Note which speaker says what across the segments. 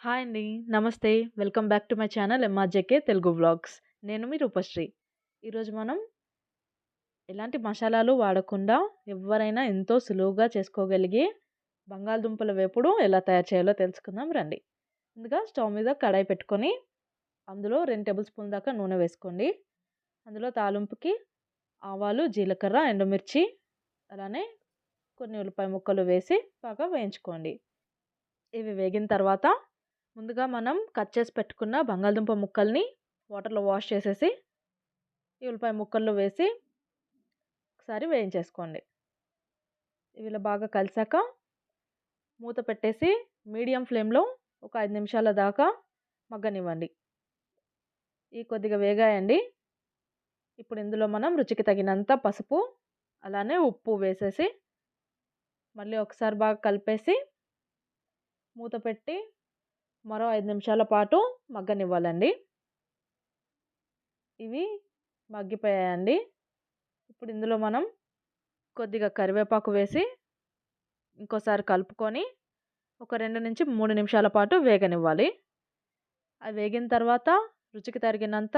Speaker 1: Hi అండి. నమస్తే. Welcome back to my channel ఎంఆర్‌జేకే Telugu vlogs. నేను మీ రూపశ్రీ. ఈరోజు మనం ఎలాంటి మసాలాలు వాడకుండా ఎవ్వరైనా ఎంతో సులువుగా చేసుకోగలిగే బంగాళదుంపల వేపుడు ఎలా తయారు చేయాలో తెలుసుకుందాం రండి. ముందుగా స్టవ్ మీద కడాయి పెట్టుకొని అందులో 2 టేబుల్ స్పూన్ దాకా నూనె వేసుకోండి. అందులో తాలింపుకి ఆవాలు, జీలకర్ర, ఎండుమిర్చి అలానే కొన్ని ఉల్లిపాయ ముక్కలు వేసి బాగా వేయించుకోండి. ఇవి వేగిన తర్వాత ముందుగా మనం కట్ చేసి పెట్టుకున్న బంగాళదుంప ముక్కల్ని వాటర్‌లో వాష్ చేసేసి ఈ ఉల్లిపాయ ముక్కల్లో వేసి ఒకసారి వేయించేసుకోండి. ఇవి ఇలా బాగా కలిసాక మూత పెట్టేసి మీడియం ఫ్లేమ్‌లో ఒక 5 నిమిషాల దాకా మగ్గనివ్వండి. ఇవి కొద్దిగా వేగాయండి. ఇప్పుడు ఇందులో మనం రుచికి తగినంత పసుపు, అలానే ఉప్పు వేసేసి మళ్ళీ ఒకసారి బాగా కలిపేసి మూత పెట్టి మరో 5 నిమిషాల పాటు మగ్గనివ్వాలండి. ఇవి మగ్గిపోయాయండి. ఇప్పుడు ఇందులో మనం కొద్దిగా కరివేపాకు వేసి ఇంకోసారి కలుపుకొని ఒక 2-3 నిమిషాల పాటు వేగనివ్వాలి. అది వేగిన తర్వాత రుచికి తగినంత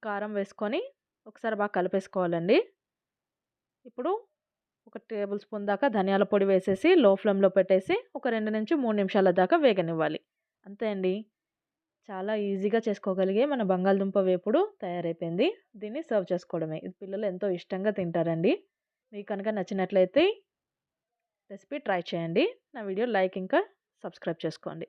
Speaker 1: కారం వేసుకొని ఒకసారి బాగా కలిపేసుకోవాలండి. ఇప్పుడు ఒక టేబుల్ స్పూన్ దాకా ధనియాల పొడి వేసేసి లో ఫ్లేమ్‌లో పెట్టేసి ఒక 2-3 నిమిషాల దాకా వేగనివ్వాలి. అంతే అండి. చాలా ఈజీగా చేసుకోగలిగే మన బంగాళదుంప వేపుడు తయారైపోయింది. దీన్ని సర్వ్ చేసుకోవడమే. ఇది పిల్లలు ఎంతో ఇష్టంగా తింటారండి. మీకు కనుక నచ్చినట్లయితే రెసిపీ ట్రై చేయండి. నా వీడియో లైక్ ఇంకా సబ్స్క్రైబ్ చేసుకోండి.